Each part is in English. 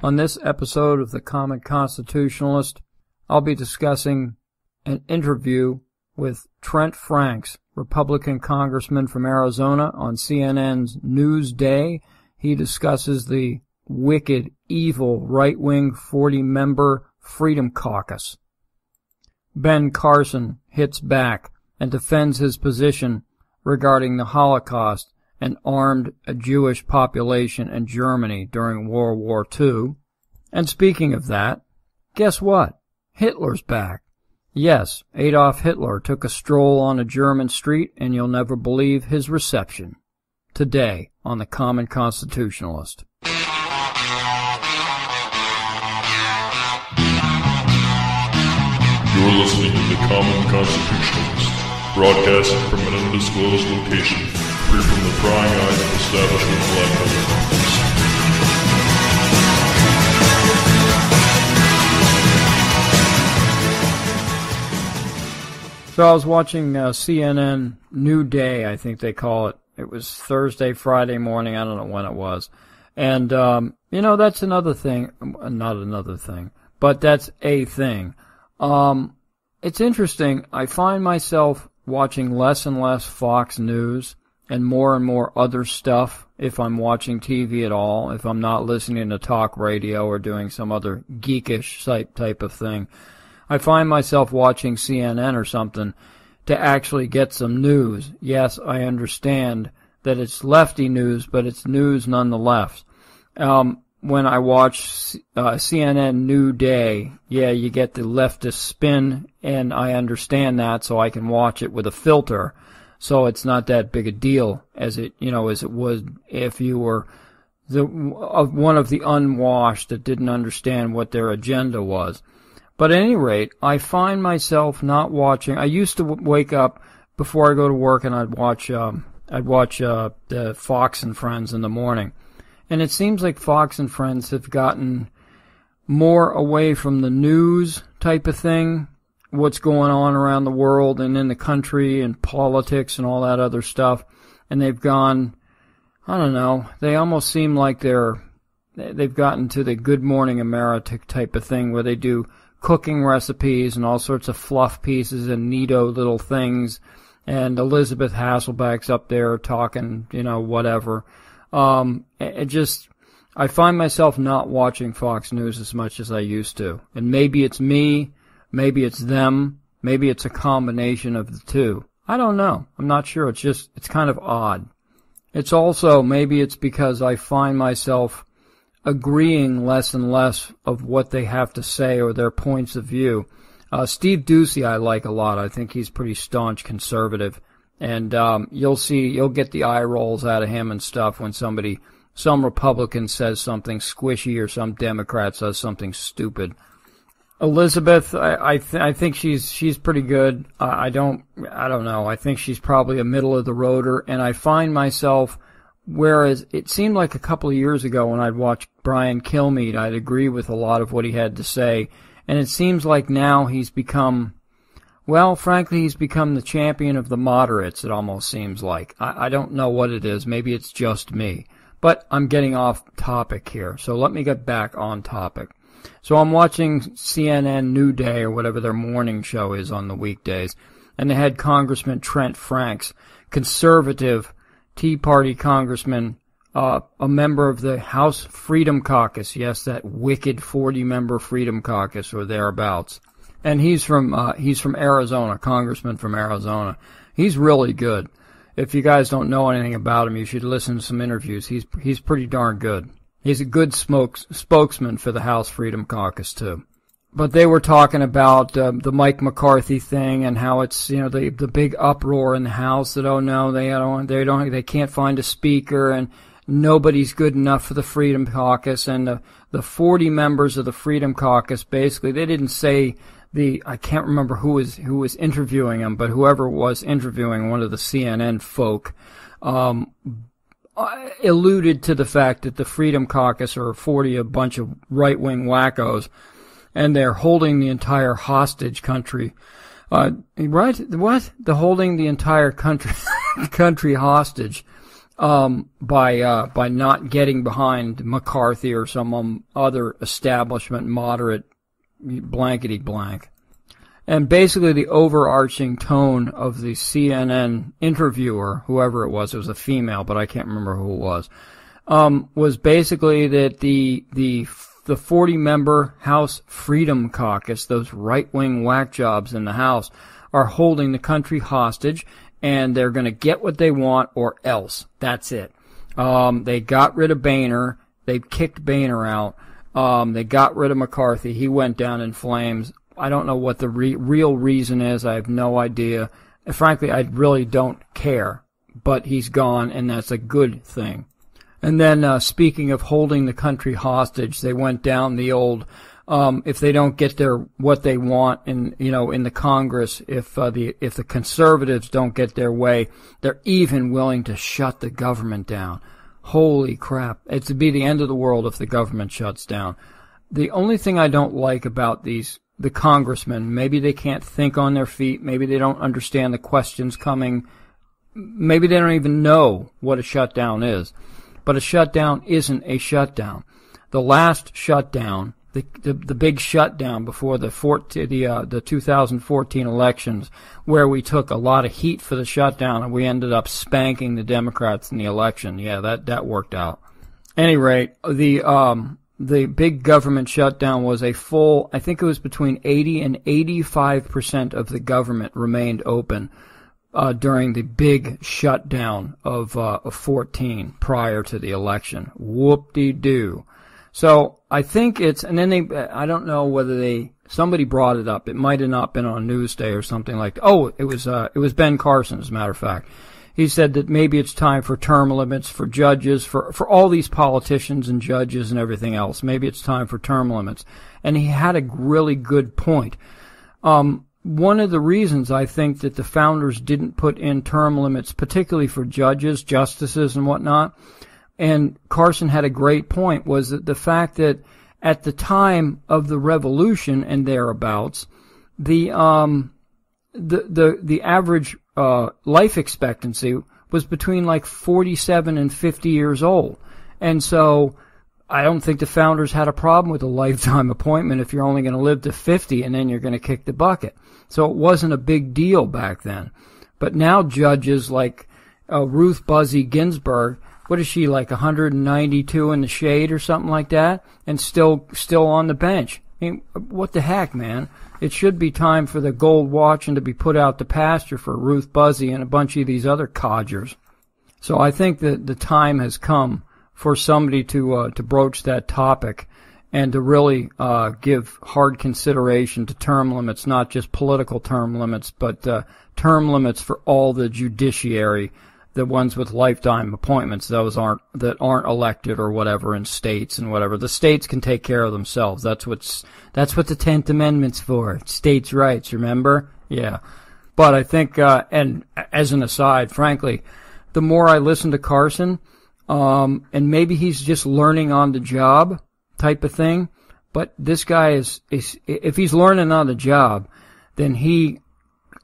On this episode of The Common Constitutionalist, I'll be discussing an interview with Trent Franks, Republican congressman from Arizona, on CNN's Newsday. He discusses the wicked, evil, right-wing 40-member Freedom Caucus. Ben Carson hits back and defends his position regarding the Holocaust and armed a Jewish population in Germany during World War II. And speaking of that, guess what? Hitler's back. Yes, Adolf Hitler took a stroll on a German street, and you'll never believe his reception. Today on The Common Constitutionalist. You're listening to The Common Constitutionalist, broadcasting from an undisclosed location, free from the prying eyes of establishment black helicopters. So I was watching CNN New Day, I think they call it. It was Thursday, Friday morning, I don't know when it was. And, that's another thing, not another thing, but that's a thing. It's interesting, I find myself watching less and less Fox News and more other stuff if I'm watching TV at all, if I'm not listening to talk radio or doing some other geekish type of thing. I find myself watching CNN or something to actually get some news. Yes, I understand that it's lefty news, but it's news nonetheless. When I watch CNN New Day, yeah, you get the leftist spin, and I understand that, so I can watch it with a filter. So it's not that big a deal as it would if you were one of the unwashed that didn't understand what their agenda was. But at any rate, I find myself not watching. I used to wake up before I go to work, and I'd watch the Fox and Friends in the morning. And it seems like Fox and Friends have gotten more away from the news type of thing, what's going on around the world and in the country and politics and all that other stuff. And they've gone, I don't know, they almost seem like they've gotten to the Good Morning America type of thing where they do cooking recipes and all sorts of fluff pieces and neato little things. And Elizabeth Hasselbeck's up there talking, whatever. I find myself not watching Fox News as much as I used to. And maybe it's me, maybe it's them, maybe it's a combination of the two. I don't know. I'm not sure. It's kind of odd. It's also, maybe it's because I find myself agreeing less and less of what they have to say or their points of view. Steve Doocy I like a lot. I think he's pretty staunch conservative. And you'll get the eye rolls out of him and stuff when some Republican says something squishy or some Democrat says something stupid. Elizabeth, I think she's pretty good. I don't know. I think she's probably a middle of the roader, and I find myself, whereas it seemed like a couple of years ago when I'd watch Brian Kilmeade, I'd agree with a lot of what he had to say, and it seems like now he's become, well, frankly, he's become the champion of the moderates, it almost seems like. I don't know what it is. Maybe it's just me. But I'm getting off topic here, so let me get back on topic. So I'm watching CNN New Day, or whatever their morning show is on the weekdays, and they had Congressman Trent Franks, conservative Tea Party congressman, a member of the House Freedom Caucus. Yes, that wicked 40-member Freedom Caucus or thereabouts. And he's from Arizona, congressman from Arizona. He's really good. If you guys don't know anything about him, you should listen to some interviews. He's pretty darn good. He's a good spokesman for the House Freedom Caucus too. But they were talking about the Mike McCarthy thing and how it's the big uproar in the House that they can't find a speaker and nobody's good enough for the Freedom Caucus, and the 40 members of the Freedom Caucus, basically they didn't say I can't remember who was interviewing him, but whoever was interviewing, one of the CNN folk, alluded to the fact that the Freedom Caucus are 40, a bunch of right-wing wackos, and they're holding the entire hostage country. Right? What? They're holding the entire country hostage. by not getting behind McCarthy or some other establishment moderate blankety blank. And basically the overarching tone of the CNN interviewer, whoever it was a female, but I can't remember who it was basically that the 40-member House Freedom Caucus, those right-wing whack jobs in the House, are holding the country hostage, and they're going to get what they want or else. That's it. They got rid of Boehner. They kicked Boehner out. They got rid of McCarthy. He went down in flames. I don't know what the real reason is. I have no idea. And frankly, I really don't care. But he's gone, and that's a good thing. And then, speaking of holding the country hostage, they went down the old, if they don't get what they want in the Congress, if the conservatives don't get their way, they're even willing to shut the government down. Holy crap. It's to be the end of the world if the government shuts down. The only thing I don't like about the congressmen, maybe they can't think on their feet, maybe they don't understand the questions coming, maybe they don't even know what a shutdown is. But a shutdown isn't a shutdown. The last shutdown, the big shutdown before the 2014 elections, where we took a lot of heat for the shutdown and we ended up spanking the Democrats in the election. Yeah, that worked out. At any rate, the big government shutdown was a full, I think it was between 80 and 85% of the government remained open during the big shutdown of 14 prior to the election. Whoop-de-doo. So I think and then I don't know whether somebody brought it up. It might have not been on Newsday or something like that. Oh, it was Ben Carson, as a matter of fact. He said that maybe it's time for term limits for judges, for all these politicians and judges and everything else. Maybe it's time for term limits. And he had a really good point. One of the reasons I think that the founders didn't put in term limits, particularly for judges, justices, and whatnot, and Carson had a great point, was that the fact that at the time of the revolution and thereabouts, the average life expectancy was between like 47 and 50 years old. And so I don't think the founders had a problem with a lifetime appointment if you're only going to live to 50 and then you're going to kick the bucket. So it wasn't a big deal back then. But now judges like Ruth Buzzy Ginsburg, what is she, like 192 in the shade or something like that, and still on the bench? I mean, what the heck, man? It should be time for the gold watch and to be put out to pasture for Ruth Buzzy and a bunch of these other codgers. So I think that the time has come for somebody to broach that topic and to really give hard consideration to term limits, not just political term limits, but term limits for all the judiciary, the ones with lifetime appointments, those that aren't elected or whatever in states and whatever. The states can take care of themselves. That's what the 10th Amendment's for. States' rights, remember? Yeah. But I think, and as an aside, frankly, the more I listen to Carson, and maybe he's just learning on the job type of thing, but this guy is if he's learning on the job, then he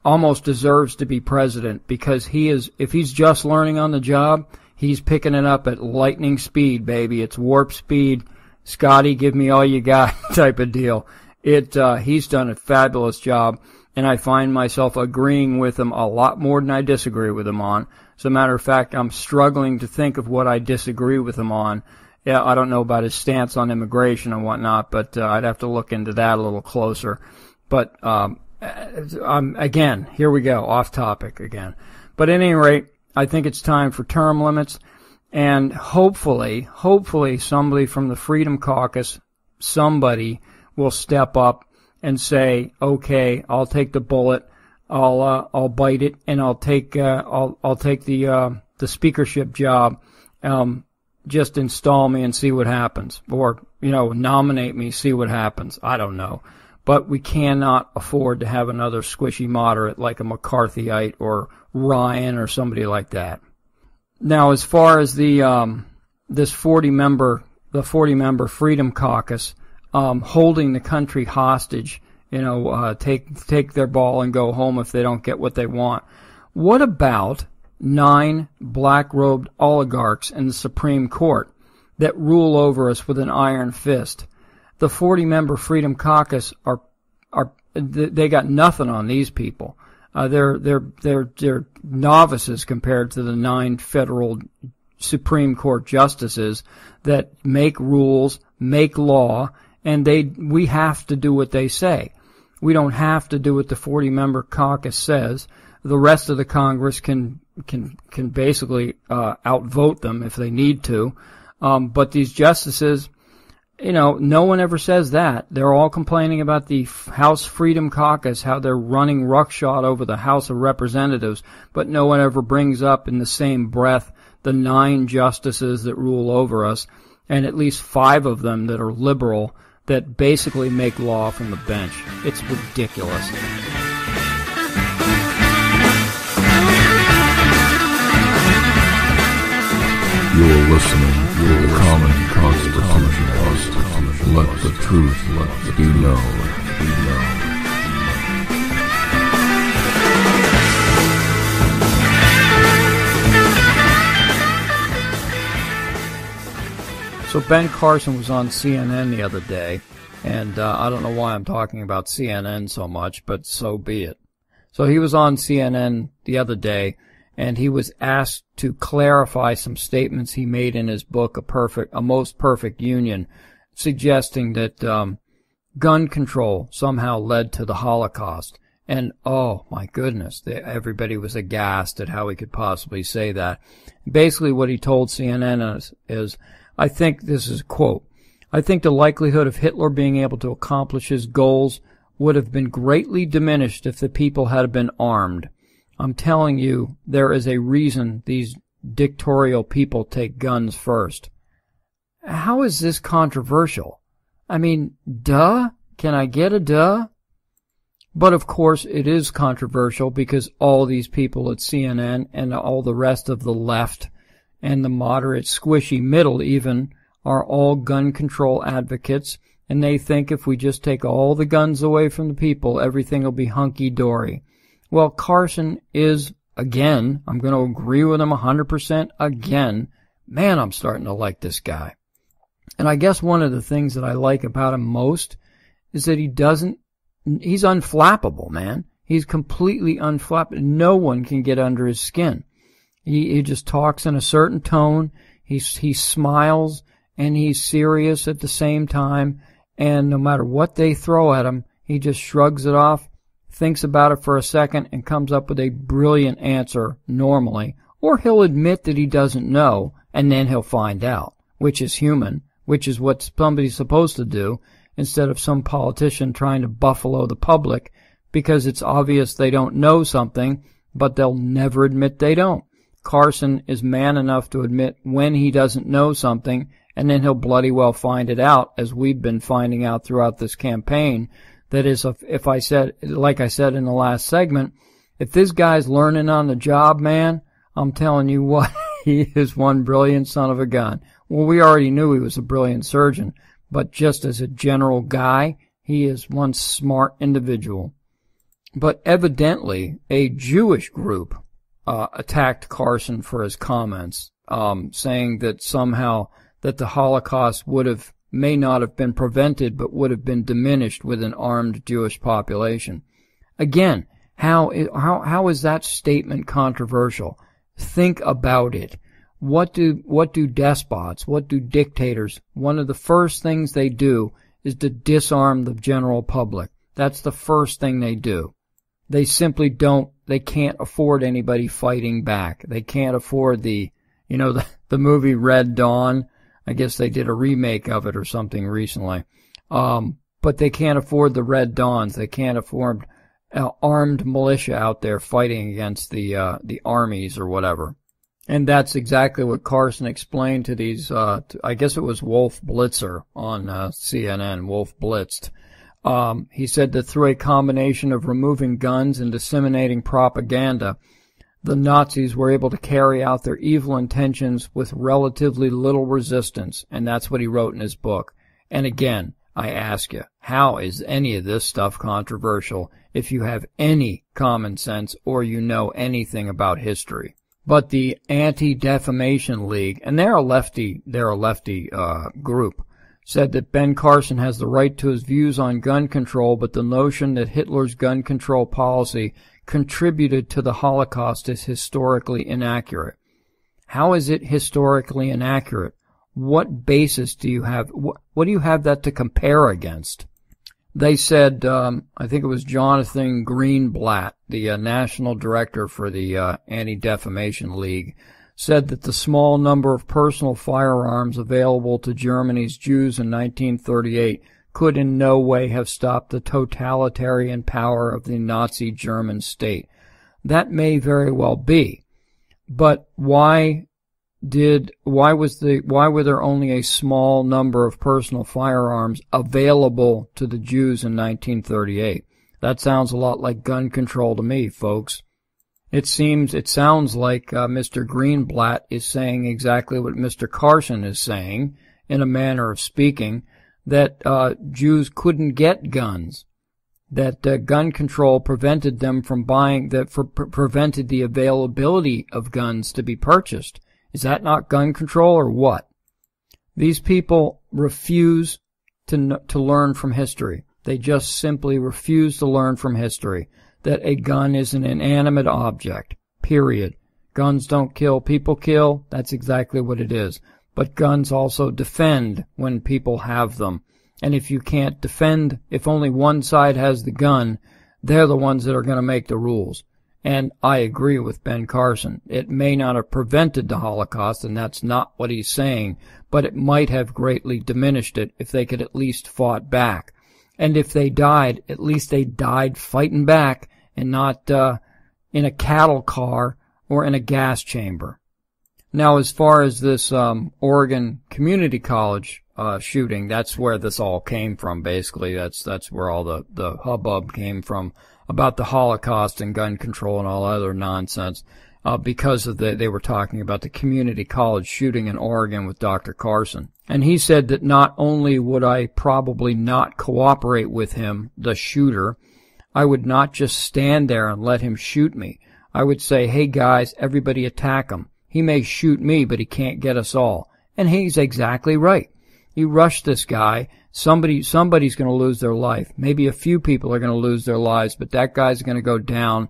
almost deserves to be president, because if he's just learning on the job, he's picking it up at lightning speed, baby. It's warp speed. Scotty, give me all you got type of deal. He's done a fabulous job, and I find myself agreeing with him a lot more than I disagree with him on. As a matter of fact, I'm struggling to think of what I disagree with him on. Yeah, I don't know about his stance on immigration and whatnot, but I'd have to look into that a little closer. But again, here we go, off topic again. But at any rate, I think it's time for term limits, and hopefully somebody from the Freedom Caucus, somebody will step up and say, okay, I'll take the bullet, I'll bite it, and I'll take the speakership job. Just install me and see what happens, or nominate me, see what happens. I don't know. But we cannot afford to have another squishy moderate like a McCarthyite or Ryan or somebody like that. Now, as far as this 40-member Freedom Caucus holding the country hostage, take their ball and go home if they don't get what they want. What about 9 black-robed oligarchs in the Supreme Court that rule over us with an iron fist. The 40-member Freedom Caucus they got nothing on these people. They're novices compared to the 9 federal Supreme Court justices that make rules, make law, and we have to do what they say. We don't have to do what the 40-member caucus says. The rest of the Congress can basically outvote them if they need to. But these justices, no one ever says that. They're all complaining about the House Freedom Caucus, how they're running roughshod over the House of Representatives, but no one ever brings up in the same breath the 9 justices that rule over us, and at least 5 of them that are liberal, that basically make law from the bench. It's ridiculous. You're listening to the Common Constitution Post. Let the truth be known. So Ben Carson was on CNN the other day, and I don't know why I'm talking about CNN so much, but so be it. So he was on CNN the other day, and he was asked to clarify some statements he made in his book, A Most Perfect Union, suggesting that gun control somehow led to the Holocaust. And, oh, my goodness, everybody was aghast at how he could possibly say that. Basically what he told CNN is I think, this is a quote, I think the likelihood of Hitler being able to accomplish his goals would have been greatly diminished if the people had been armed. I'm telling you, there is a reason these dictatorial people take guns first. How is this controversial? I mean, duh? Can I get a duh? But of course it is controversial because all these people at CNN and all the rest of the left and the moderate squishy middle even are all gun control advocates, and they think if we just take all the guns away from the people, everything will be hunky-dory. Well, Carson is, again, I'm going to agree with him 100% again. Man, I'm starting to like this guy. And I guess one of the things that I like about him most is that he's unflappable, man. He's completely unflappable. No one can get under his skin. He just talks in a certain tone. He smiles and he's serious at the same time. And no matter what they throw at him, he just shrugs it off, thinks about it for a second, and comes up with a brilliant answer normally. Or he'll admit that he doesn't know, and then he'll find out, which is human, which is what somebody's supposed to do, instead of some politician trying to buffalo the public because it's obvious they don't know something, but they'll never admit they don't. Carson is man enough to admit when he doesn't know something, and then he'll bloody well find it out, as we've been finding out throughout this campaign. That is, like I said in the last segment, if this guy's learning on the job, man, I'm telling you what, he is one brilliant son of a gun. Well, we already knew he was a brilliant surgeon, but just as a general guy, he is one smart individual. But evidently, a Jewish group attacked Carson for his comments, saying that somehow that the Holocaust may not have been prevented, but would have been diminished with an armed Jewish population. Again, how is that statement controversial? Think about it. What do despots, what do dictators, one of the first things they do is to disarm the general public. That's the first thing they do. They simply they can't afford anybody fighting back. They can't afford the movie Red Dawn. I guess they did a remake of it or something recently. But they can't afford the Red Dawns. They can't afford armed militia out there fighting against the armies or whatever. And that's exactly what Carson explained to these, I guess it was Wolf Blitzer on CNN, Wolf Blitzed. He said that through a combination of removing guns and disseminating propaganda, the Nazis were able to carry out their evil intentions with relatively little resistance, and that's what he wrote in his book. And again, I ask you, how is any of this stuff controversial if you have any common sense or you know anything about history? But the Anti-Defamation League, and they're a lefty group, said that Ben Carson has the right to his views on gun control, but the notion that Hitler's gun control policy contributed to the Holocaust is historically inaccurate. How is it historically inaccurate? What basis do you have? What do you have that to compare against? They said, I think it was Jonathan Greenblatt, the national director for the Anti-Defamation League, said that the small number of personal firearms available to Germany's Jews in 1938 could in no way have stopped the totalitarian power of the Nazi German state. That may very well be, but why were there only a small number of personal firearms available to the Jews in 1938? That sounds a lot like gun control to me, folks. It sounds like Mr. Greenblatt is saying exactly what Mr. Carson is saying, in a manner of speaking, that Jews couldn't get guns, that gun control prevented them from buying, prevented the availability of guns to be purchased. Is that not gun control or what? These people refuse to learn from history. They just simply refuse to learn from history that a gun is an inanimate object, period. Guns don't kill, people kill. That's exactly what it is. But guns also defend when people have them. And if you can't defend, if only one side has the gun, they're the ones that are going to make the rules. And I agree with Ben Carson. It may not have prevented the Holocaust, and that's not what he's saying, but it might have greatly diminished it if they could at least fought back. And if they died, at least they died fighting back and not in a cattle car or in a gas chamber. Now, as far as this Oregon Community College shooting, that's where this all came from, basically. That's where all the hubbub came from about the Holocaust and gun control and all other nonsense, because of they were talking about the community college shooting in Oregon with Dr. Carson. And he said that not only would I probably not cooperate with him, the shooter, I would not just stand there and let him shoot me. I would say, hey guys, everybody attack him. He may shoot me, but he can't get us all. And he's exactly right. You rush this guy, somebody's going to lose their life. Maybe a few people are going to lose their lives, but that guy's going to go down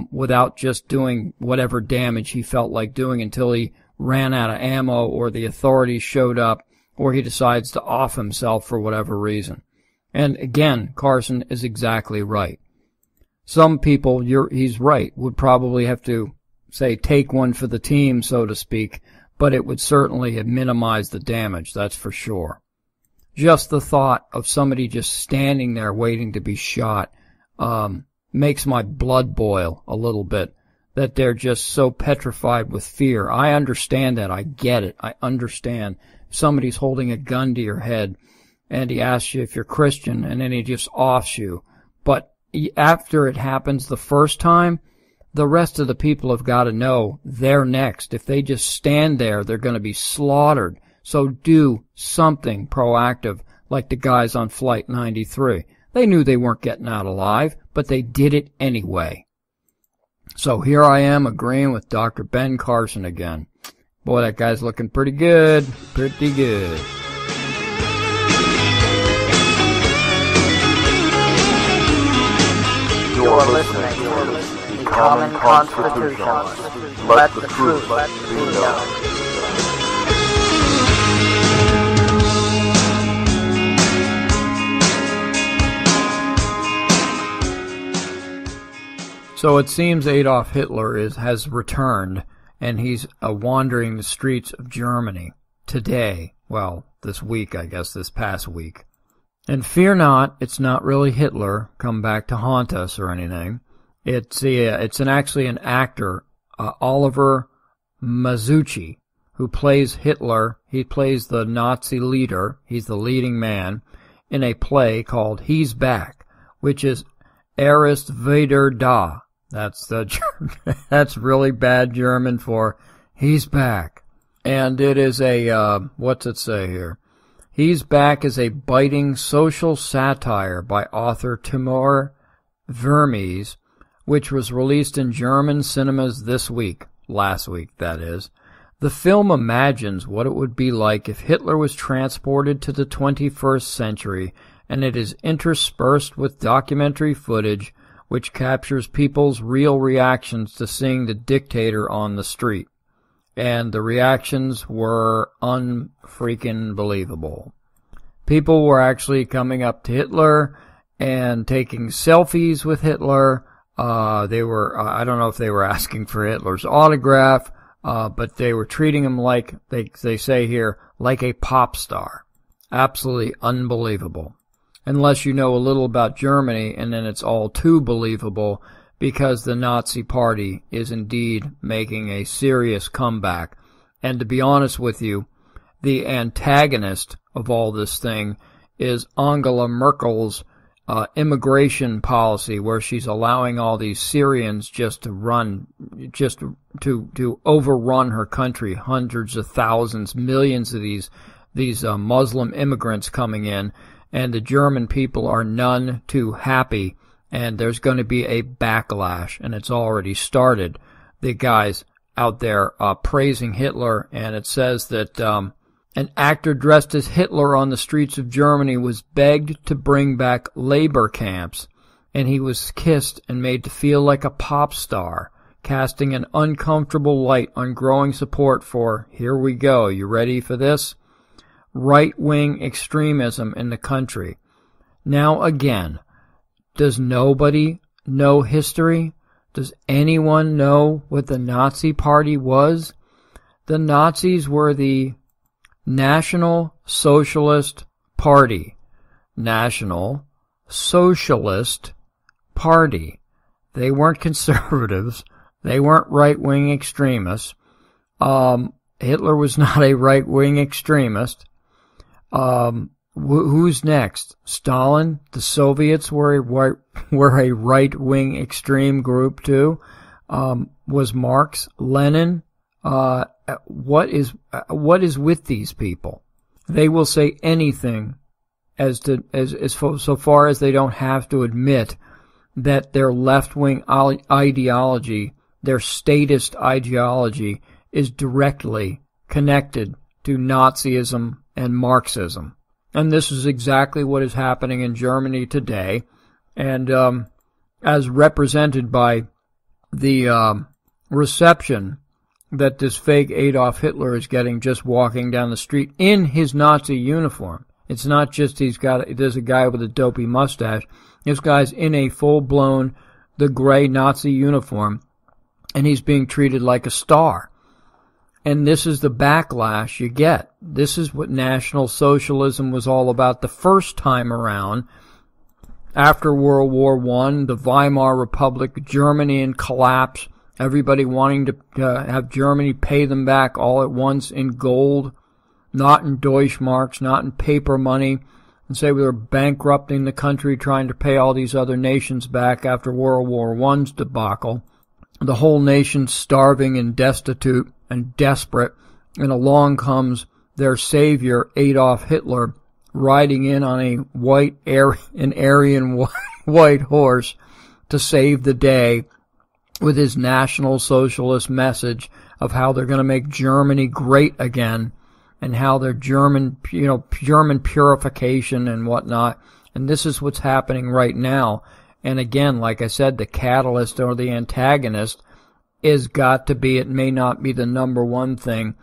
without just doing whatever damage he felt like doing until he ran out of ammo or the authorities showed up or he decides to off himself for whatever reason. And again, Carson is exactly right. Some people, he's right, would probably have to, say, take one for the team, so to speak, but it would certainly have minimized the damage, that's for sure. Just the thought of somebody just standing there waiting to be shot makes my blood boil a little bit, that they're just so petrified with fear. I understand that. I get it. I understand. If somebody's holding a gun to your head and he asks you if you're Christian and then he just offs you. But after it happens the first time, the rest of the people have got to know they're next. If they just stand there, they're going to be slaughtered. So do something proactive, like the guys on Flight 93. They knew they weren't getting out alive, but they did it anyway. So here I am agreeing with Dr. Ben Carson again. Boy, that guy's looking pretty good. Pretty good. You're listening to Common Constitutionalists. Let the truth be known. So it seems Adolf Hitler has returned, and he's wandering the streets of Germany today. Well, this week, I guess, this past week. And fear not, it's not really Hitler come back to haunt us or anything. It's actually an actor, Oliver Mazzucci, who plays Hitler. He plays the Nazi leader. He's the leading man in a play called He's Back, which is Er ist wieder da. That's really bad German for he's back. And it is what's it say here? He's Back is a biting social satire by author Timur Vermes, which was released in German cinemas this week. last week, that is. The film imagines what it would be like if Hitler was transported to the 21st century, and it is interspersed with documentary footage which captures people's real reactions to seeing the dictator on the street. And the reactions were unfreaking believable. People were actually coming up to Hitler and taking selfies with Hitler. They were, I don't know if they were asking for Hitler's autograph, but they were treating him like, they say here, like a pop star. Absolutely unbelievable. Unless you know a little about Germany, and then it's all too believable because the Nazi Party is indeed making a serious comeback. And to be honest with you, the antagonist of all this thing is Angela Merkel's immigration policy, where she's allowing all these Syrians just to overrun her country. Hundreds of thousands, millions of these Muslim immigrants coming in, and the German people are none too happy, and there's going to be a backlash, and it's already started. The guys out there praising Hitler, and it says that an actor dressed as Hitler on the streets of Germany was begged to bring back labor camps, and he was kissed and made to feel like a pop star, casting an uncomfortable light on growing support for, here we go, you ready for this? Right-wing extremism in the country. Now again, does nobody know history? Does anyone know what the Nazi Party was? The Nazis were the National Socialist Party. National Socialist Party. They weren't conservatives. They weren't right-wing extremists. Hitler was not a right-wing extremist. Who's next? Stalin? The Soviets were a right-wing extreme group too. Was Marx? Lenin? What is with these people? They will say anything so far as they don't have to admit that their left-wing ideology, their statist ideology, is directly connected to Nazism and Marxism. And this is exactly what is happening in Germany today, and as represented by the reception that this fake Adolf Hitler is getting just walking down the street in his Nazi uniform. It's not just there's a guy with a dopey mustache. This guy's in a full-blown, the gray Nazi uniform, and he's being treated like a star. And this is the backlash you get. This is what National Socialism was all about the first time around. After World War I, the Weimar Republic, Germany in collapse, everybody wanting to have Germany pay them back all at once in gold, not in Deutschmarks, not in paper money, and say we were bankrupting the country trying to pay all these other nations back after World War I's debacle. The whole nation starving and destitute and desperate, and along comes their savior, Adolf Hitler, riding in on an Aryan white horse to save the day with his National Socialist message of how they're going to make Germany great again, and how they're German purification and whatnot. And this is what's happening right now. And again, like I said, the catalyst or the antagonist is got to be, it may not be the number one thing,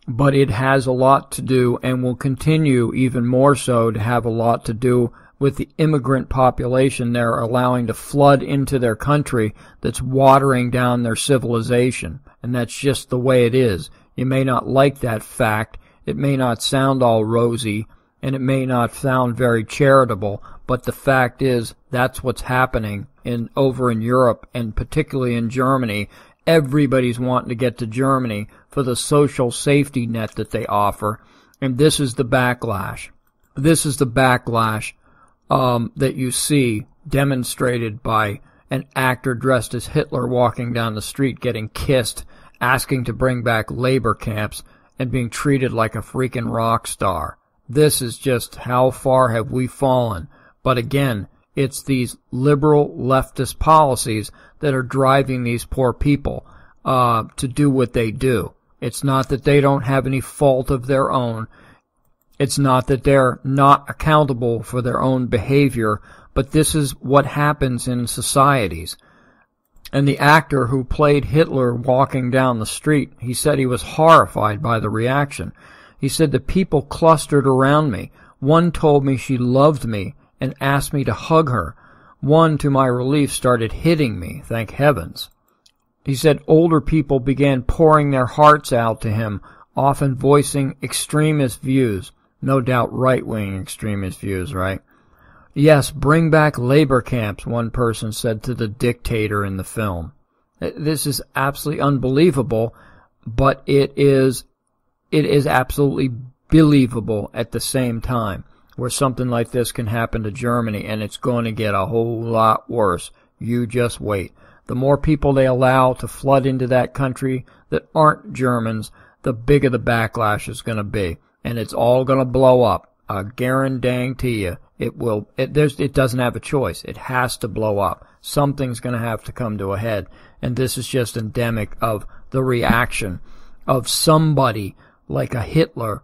but it has a lot to do and will continue even more so to have a lot to do with the immigrant population they're allowing to flood into their country that's watering down their civilization. And that's just the way it is. You may not like that fact. It may not sound all rosy, and it may not sound very charitable, but the fact is that's what's happening over in Europe, and particularly in Germany. Everybody's wanting to get to Germany for the social safety net that they offer, and this is the backlash. This is the backlash that you see demonstrated by an actor dressed as Hitler walking down the street getting kissed, asking to bring back labor camps, and being treated like a freaking rock star. This is just how far have we fallen. But again, it's these liberal leftist policies that are driving these poor people. to do what they do. It's not that they don't have any fault of their own. It's not that they're not accountable for their own behavior, but this is what happens in societies. And the actor who played Hitler walking down the street, he said he was horrified by the reaction. He said the people clustered around me. One told me she loved me and asked me to hug her. One, to my relief, started hitting me, thank heavens. He said older people began pouring their hearts out to him, often voicing extremist views. No doubt right-wing extremist views, right? Yes, bring back labor camps, one person said to the dictator in the film. This is absolutely unbelievable, but it is absolutely believable at the same time, where something like this can happen to Germany, and it's going to get a whole lot worse. You just wait. The more people they allow to flood into that country that aren't Germans, the bigger the backlash is going to be. And it's all going to blow up. I guarantee you it will. It doesn't have a choice. It has to blow up. Something's going to have to come to a head. And this is just endemic of the reaction of somebody like a Hitler.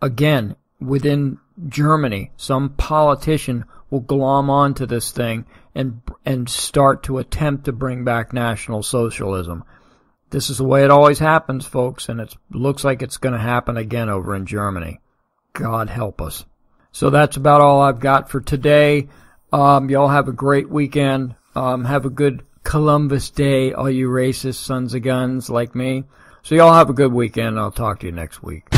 Again, within Germany, some politician will glom onto this thing and start to attempt to bring back National Socialism. This is the way it always happens, folks, and it looks like it's going to happen again over in Germany. God help us. So that's about all I've got for today. Y'all have a great weekend. Have a good Columbus Day, all you racist sons of guns like me. So y'all have a good weekend. I'll talk to you next week.